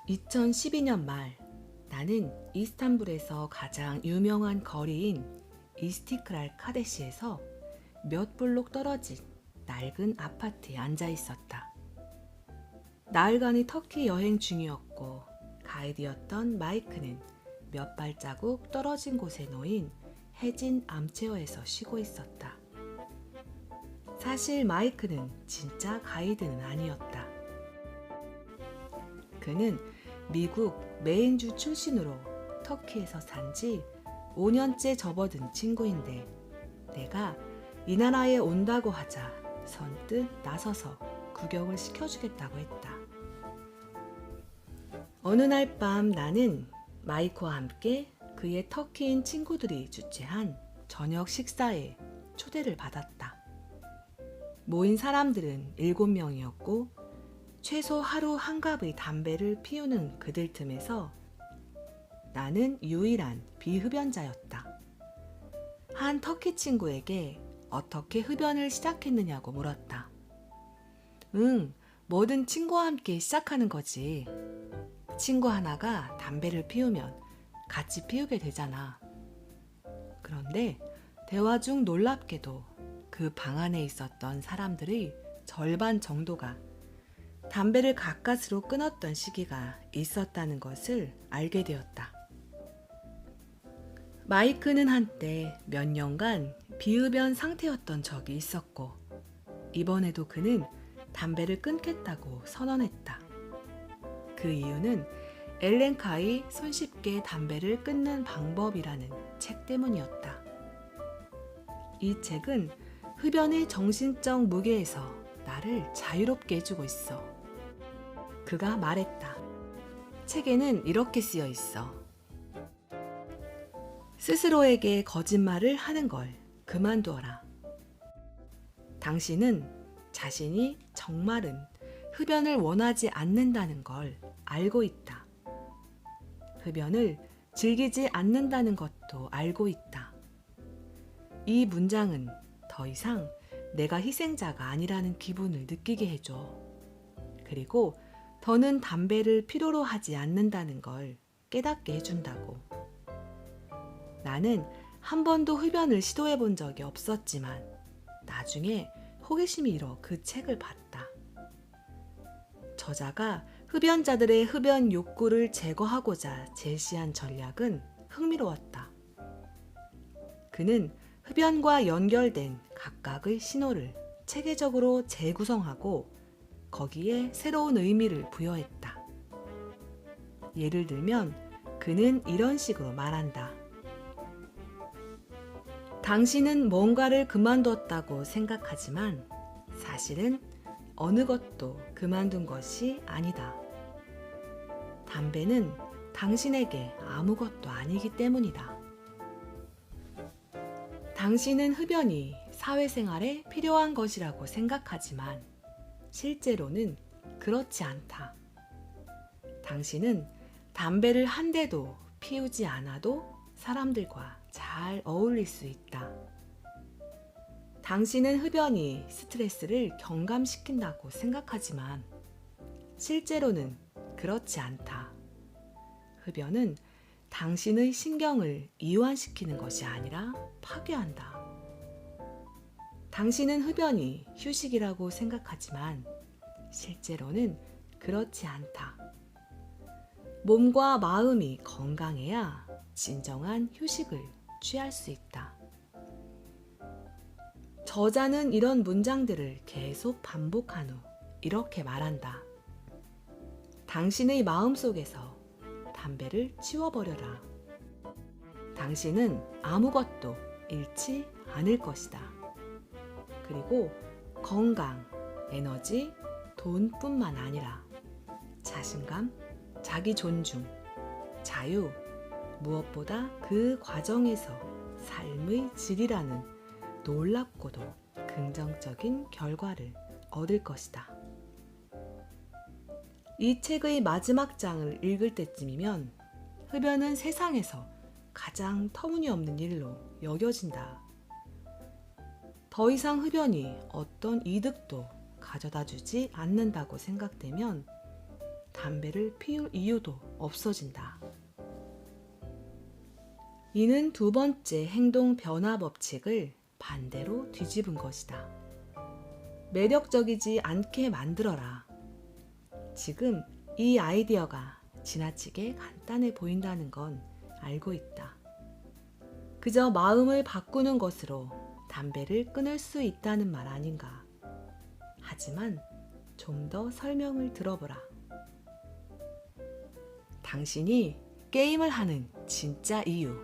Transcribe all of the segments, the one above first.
2012년 말 나는 이스탄불에서 가장 유명한 거리인 이스티클랄 카데시에서 몇 블록 떨어진 낡은 아파트에 앉아 있었다. 나흘간의 터키 여행 중이었고 가이드였던 마이크는 몇 발자국 떨어진 곳에 놓인 해진 암체어에서 쉬고 있었다. 사실 마이크는 진짜 가이드는 아니었다. 그는 미국 메인주 출신으로 터키에서 산 지 5년째 접어든 친구인데 내가 이 나라에 온다고 하자 선뜻 나서서 구경을 시켜주겠다고 했다. 어느 날 밤 나는 마이크와 함께 그의 터키인 친구들이 주최한 저녁 식사에 초대를 받았다. 모인 사람들은 7명이었고 최소 하루 한 갑의 담배를 피우는 그들 틈에서 나는 유일한 비흡연자였다. 한 터키 친구에게 어떻게 흡연을 시작했느냐고 물었다. 뭐든 친구와 함께 시작하는 거지. 친구 하나가 담배를 피우면 같이 피우게 되잖아. 그런데 대화 중 놀랍게도 그 방 안에 있었던 사람들의 절반 정도가 담배를 가까스로 끊었던 시기가 있었다는 것을 알게 되었다. 마이크는 한때 몇 년간 비흡연 상태였던 적이 있었고 이번에도 그는 담배를 끊겠다고 선언했다. 그 이유는 엘렌카의 손쉽게 담배를 끊는 방법이라는 책 때문이었다. 이 책은 흡연의 정신적 무게에서 나를 자유롭게 해주고 있어. 그가 말했다. 책에는 이렇게 쓰여 있어. 스스로에게 거짓말을 하는 걸 그만두어라. 당신은 자신이 정말은 흡연을 원하지 않는다는 걸 알고 있다. 흡연을 즐기지 않는다는 것도 알고 있다. 이 문장은 더 이상 내가 희생자가 아니라는 기분을 느끼게 해줘. 그리고 더는 담배를 필요로 하지 않는다는 걸 깨닫게 해준다고. 나는 한 번도 흡연을 시도해 본 적이 없었지만 나중에 호기심이 일어 그 책을 봤다. 저자가 흡연자들의 흡연 욕구를 제거하고자 제시한 전략은 흥미로웠다. 그는 흡연과 연결된 각각의 신호를 체계적으로 재구성하고 거기에 새로운 의미를 부여했다. 예를 들면 그는 이런 식으로 말한다. 당신은 뭔가를 그만뒀다고 생각하지만 사실은 어느 것도 그만둔 것이 아니다. 담배는 당신에게 아무것도 아니기 때문이다. 당신은 흡연이 사회생활에 필요한 것이라고 생각하지만 실제로는 그렇지 않다. 당신은 담배를 한 대도 피우지 않아도 사람들과 잘 어울릴 수 있다. 당신은 흡연이 스트레스를 경감시킨다고 생각하지만 실제로는 그렇지 않다. 흡연은 당신의 신경을 이완시키는 것이 아니라 파괴한다. 당신은 흡연이 휴식이라고 생각하지만 실제로는 그렇지 않다. 몸과 마음이 건강해야 진정한 휴식을 취할 수 있다. 저자는 이런 문장들을 계속 반복한 후 이렇게 말한다. 당신의 마음속에서 담배를 치워버려라. 당신은 아무것도 잃지 않을 것이다. 그리고 건강, 에너지, 돈뿐만 아니라 자신감, 자기 존중, 자유, 무엇보다 그 과정에서 삶의 질이라는 놀랍고도 긍정적인 결과를 얻을 것이다. 이 책의 마지막 장을 읽을 때쯤이면 흡연은 세상에서 가장 터무니없는 일로 여겨진다. 더 이상 흡연이 어떤 이득도 가져다 주지 않는다고 생각되면 담배를 피울 이유도 없어진다. 이는 두 번째 행동 변화 법칙을 반대로 뒤집은 것이다. 매력적이지 않게 만들어라. 지금 이 아이디어가 지나치게 간단해 보인다는 건 알고 있다. 그저 마음을 바꾸는 것으로 담배를 끊을 수 있다는 말 아닌가. 하지만 좀 더 설명을 들어보라. 당신이 게임을 하는 진짜 이유.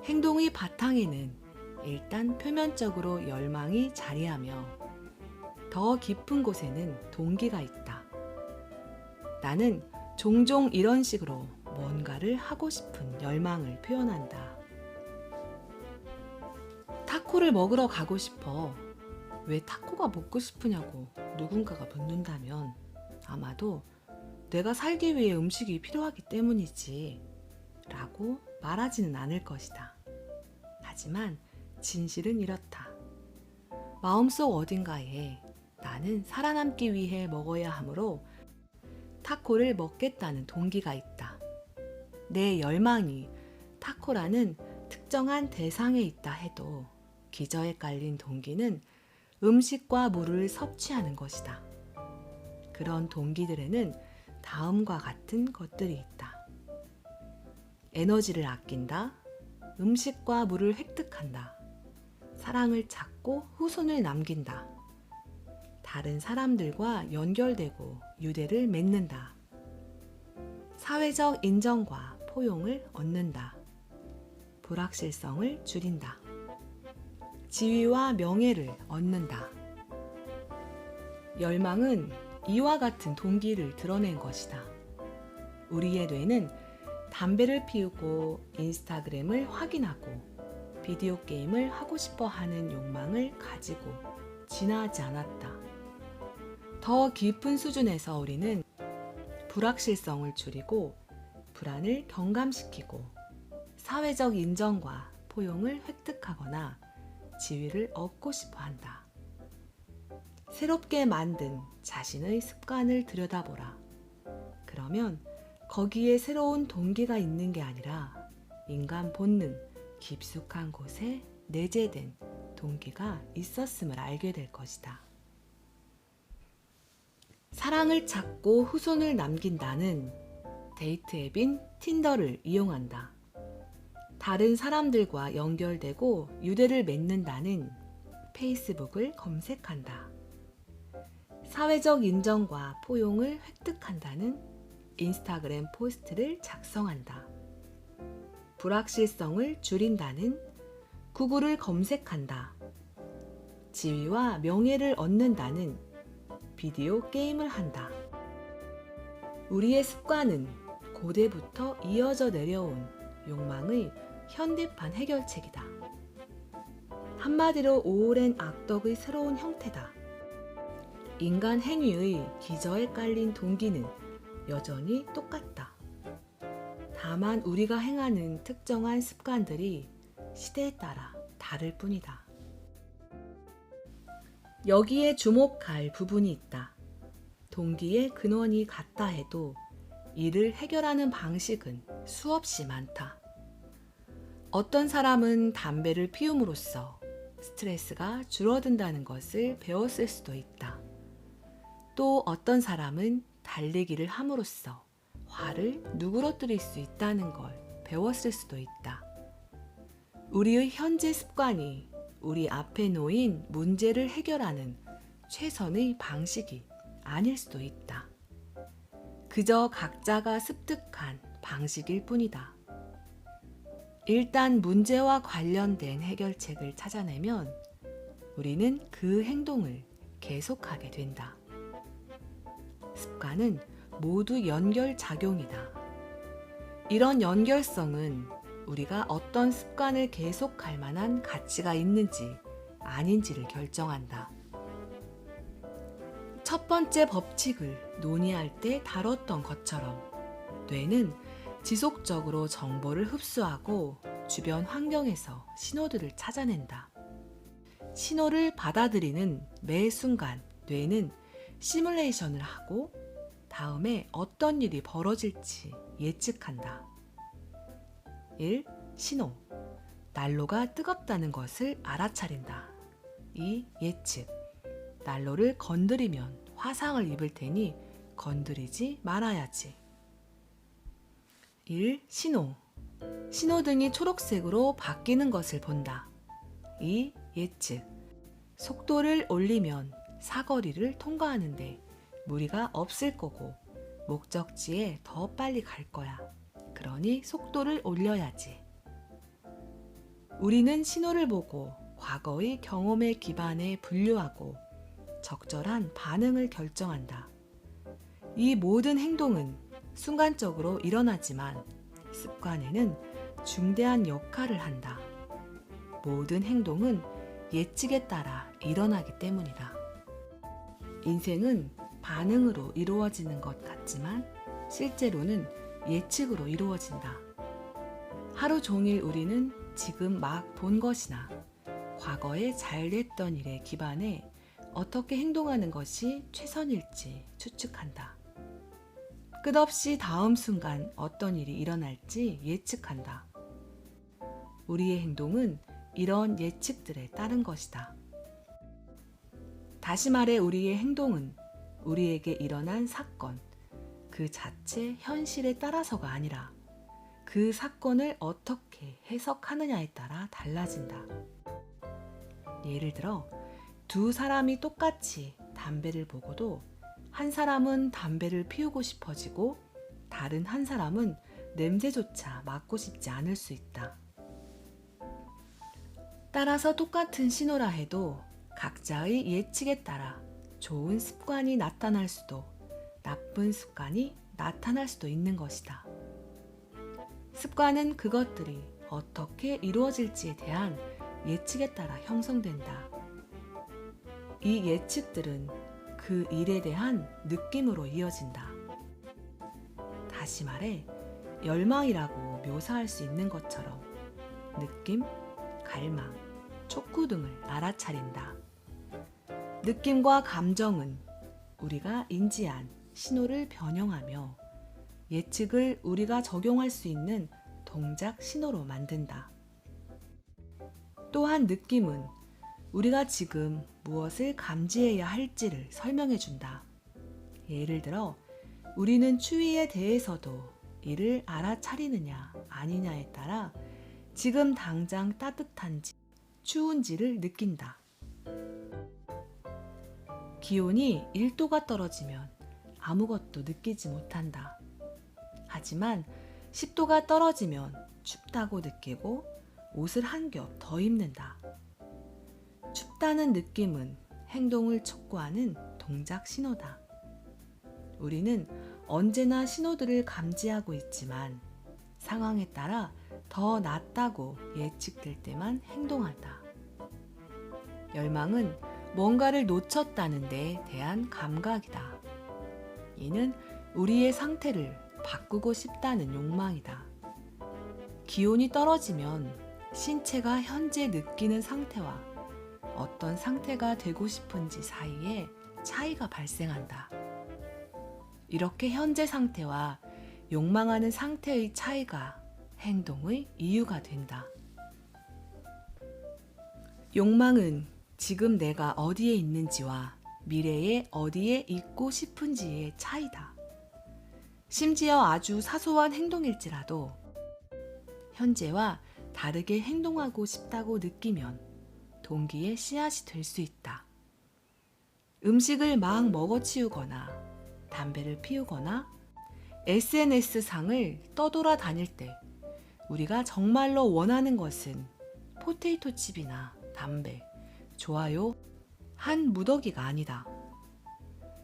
행동의 바탕에는 일단 표면적으로 열망이 자리하며 더 깊은 곳에는 동기가 있다. 나는 종종 이런 식으로 뭔가를 하고 싶은 열망을 표현한다. 타코를 먹으러 가고 싶어. 왜 타코가 먹고 싶으냐고 누군가가 묻는다면 아마도 내가 살기 위해 음식이 필요하기 때문이지 라고 말하지는 않을 것이다. 하지만 진실은 이렇다. 마음속 어딘가에 나는 살아남기 위해 먹어야 하므로 타코를 먹겠다는 동기가 있다. 내 열망이 타코라는 특정한 대상에 있다 해도 기저에 깔린 동기는 음식과 물을 섭취하는 것이다. 그런 동기들에는 다음과 같은 것들이 있다. 에너지를 아낀다. 음식과 물을 획득한다. 사랑을 찾고 후손을 남긴다. 다른 사람들과 연결되고 유대를 맺는다. 사회적 인정과 포용을 얻는다. 불확실성을 줄인다. 지위와 명예를 얻는다. 열망은 이와 같은 동기를 드러낸 것이다. 우리의 뇌는 담배를 피우고 인스타그램을 확인하고 비디오 게임을 하고 싶어 하는 욕망을 가지고 진화하지 않았다. 더 깊은 수준에서 우리는 불확실성을 줄이고 불안을 경감시키고 사회적 인정과 포용을 획득하거나 지위를 얻고 싶어 한다. 새롭게 만든 자신의 습관을 들여다보라. 그러면 거기에 새로운 동기가 있는 게 아니라 인간 본능, 깊숙한 곳에 내재된 동기가 있었음을 알게 될 것이다. 사랑을 찾고 후손을 남긴다는 데이트 앱인 틴더를 이용한다. 다른 사람들과 연결되고 유대를 맺는다는 페이스북을 검색한다. 사회적 인정과 포용을 획득한다는 인스타그램 포스트를 작성한다. 불확실성을 줄인다는 구글을 검색한다. 지위와 명예를 얻는다는 비디오 게임을 한다. 우리의 습관은 고대부터 이어져 내려온 욕망의 현대판 해결책이다. 한마디로 오랜 악덕의 새로운 형태다. 인간 행위의 기저에 깔린 동기는 여전히 똑같다. 다만 우리가 행하는 특정한 습관들이 시대에 따라 다를 뿐이다. 여기에 주목할 부분이 있다. 동기의 근원이 같다 해도 이를 해결하는 방식은 수없이 많다. 어떤 사람은 담배를 피움으로써 스트레스가 줄어든다는 것을 배웠을 수도 있다. 또 어떤 사람은 달리기를 함으로써 화를 누그러뜨릴 수 있다는 걸 배웠을 수도 있다. 우리의 현재 습관이 우리 앞에 놓인 문제를 해결하는 최선의 방식이 아닐 수도 있다. 그저 각자가 습득한 방식일 뿐이다. 일단 문제와 관련된 해결책을 찾아내면 우리는 그 행동을 계속하게 된다. 습관은 모두 연결작용이다. 이런 연결성은 우리가 어떤 습관을 계속할 만한 가치가 있는지 아닌지를 결정한다. 첫 번째 법칙을 논의할 때 다뤘던 것처럼 뇌는 지속적으로 정보를 흡수하고 주변 환경에서 신호들을 찾아낸다. 신호를 받아들이는 매 순간 뇌는 시뮬레이션을 하고 다음에 어떤 일이 벌어질지 예측한다. 1. 신호. 난로가 뜨겁다는 것을 알아차린다. 2. 예측. 난로를 건드리면 화상을 입을 테니 건드리지 말아야지. 1. 신호. 신호등이 초록색으로 바뀌는 것을 본다. 2. 예측. 속도를 올리면 사거리를 통과하는데 무리가 없을 거고 목적지에 더 빨리 갈 거야. 그러니 속도를 올려야지. 우리는 신호를 보고 과거의 경험에 기반해 분류하고 적절한 반응을 결정한다. 이 모든 행동은 순간적으로 일어나지만 습관에는 중대한 역할을 한다. 모든 행동은 예측에 따라 일어나기 때문이다. 인생은 반응으로 이루어지는 것 같지만 실제로는 예측으로 이루어진다. 하루 종일 우리는 지금 막 본 것이나 과거에 잘 됐던 일에 기반해 어떻게 행동하는 것이 최선일지 추측한다. 끝없이 다음 순간 어떤 일이 일어날지 예측한다. 우리의 행동은 이런 예측들에 따른 것이다. 다시 말해 우리의 행동은 우리에게 일어난 사건, 그 자체 현실에 따라서가 아니라 그 사건을 어떻게 해석하느냐에 따라 달라진다. 예를 들어 두 사람이 똑같이 담배를 보고도 한 사람은 담배를 피우고 싶어지고 다른 한 사람은 냄새조차 맡고 싶지 않을 수 있다. 따라서 똑같은 신호라 해도 각자의 예측에 따라 좋은 습관이 나타날 수도 나쁜 습관이 나타날 수도 있는 것이다. 습관은 그것들이 어떻게 이루어질지에 대한 예측에 따라 형성된다. 이 예측들은 그 일에 대한 느낌으로 이어진다. 다시 말해 열망이라고 묘사할 수 있는 것처럼 느낌, 갈망, 촉구 등을 알아차린다. 느낌과 감정은 우리가 인지한 신호를 변형하며 예측을 우리가 적용할 수 있는 동작 신호로 만든다. 또한 느낌은 우리가 지금 무엇을 감지해야 할지를 설명해 준다. 예를 들어 우리는 추위에 대해서도 이를 알아차리느냐 아니냐에 따라 지금 당장 따뜻한지 추운지를 느낀다. 기온이 1도가 떨어지면 아무것도 느끼지 못한다. 하지만 10도가 떨어지면 춥다고 느끼고 옷을 한 겹 더 입는다. 춥다는 느낌은 행동을 촉구하는 동작 신호다. 우리는 언제나 신호들을 감지하고 있지만 상황에 따라 더 낫다고 예측될 때만 행동한다. 열망은 뭔가를 놓쳤다는 데에 대한 감각이다. 이는 우리의 상태를 바꾸고 싶다는 욕망이다. 기온이 떨어지면 신체가 현재 느끼는 상태와 어떤 상태가 되고 싶은지 사이에 차이가 발생한다. 이렇게 현재 상태와 욕망하는 상태의 차이가 행동의 이유가 된다. 욕망은 지금 내가 어디에 있는지와 미래에 어디에 있고 싶은지의 차이다. 심지어 아주 사소한 행동일지라도 현재와 다르게 행동하고 싶다고 느끼면 동기의 씨앗이 될 수 있다. 음식을 막 먹어치우거나 담배를 피우거나 SNS상을 떠돌아 다닐 때 우리가 정말로 원하는 것은 포테이토 칩이나 담배, 좋아요 한 무더기가 아니다.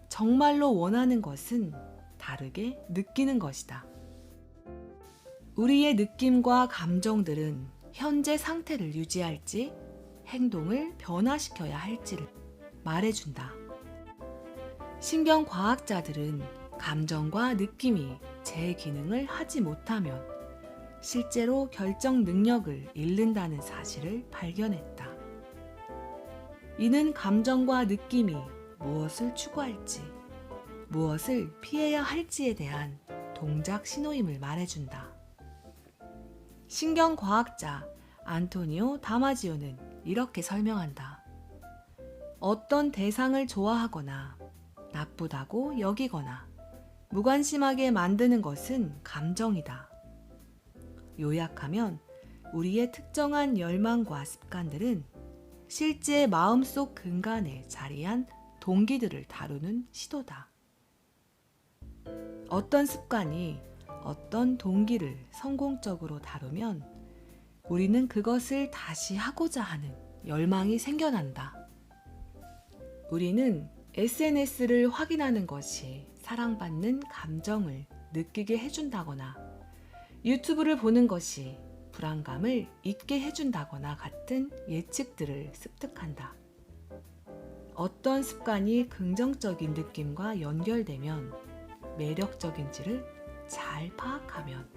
정말로 원하는 것은 다르게 느끼는 것이다. 우리의 느낌과 감정들은 현재 상태를 유지할지 행동을 변화시켜야 할지를 말해준다. 신경과학자들은 감정과 느낌이 제 기능을 하지 못하면 실제로 결정 능력을 잃는다는 사실을 발견했다. 이는 감정과 느낌이 무엇을 추구할지, 무엇을 피해야 할지에 대한 동작 신호임을 말해준다. 신경과학자 안토니오 다마지오는 이렇게 설명한다. 어떤 대상을 좋아하거나 나쁘다고 여기거나 무관심하게 만드는 것은 감정이다. 요약하면 우리의 특정한 열망과 습관들은 실제 마음속 근간에 자리한 동기들을 다루는 시도다. 어떤 습관이 어떤 동기를 성공적으로 다루면 우리는 그것을 다시 하고자 하는 열망이 생겨난다. 우리는 SNS를 확인하는 것이 사랑받는 감정을 느끼게 해준다거나 유튜브를 보는 것이 불안감을 잊게 해준다거나 같은 예측들을 습득한다. 어떤 습관이 긍정적인 느낌과 연결되면 매력적인지를 잘 파악하면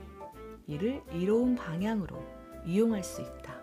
이를 이로운 방향으로 이용할 수 있다.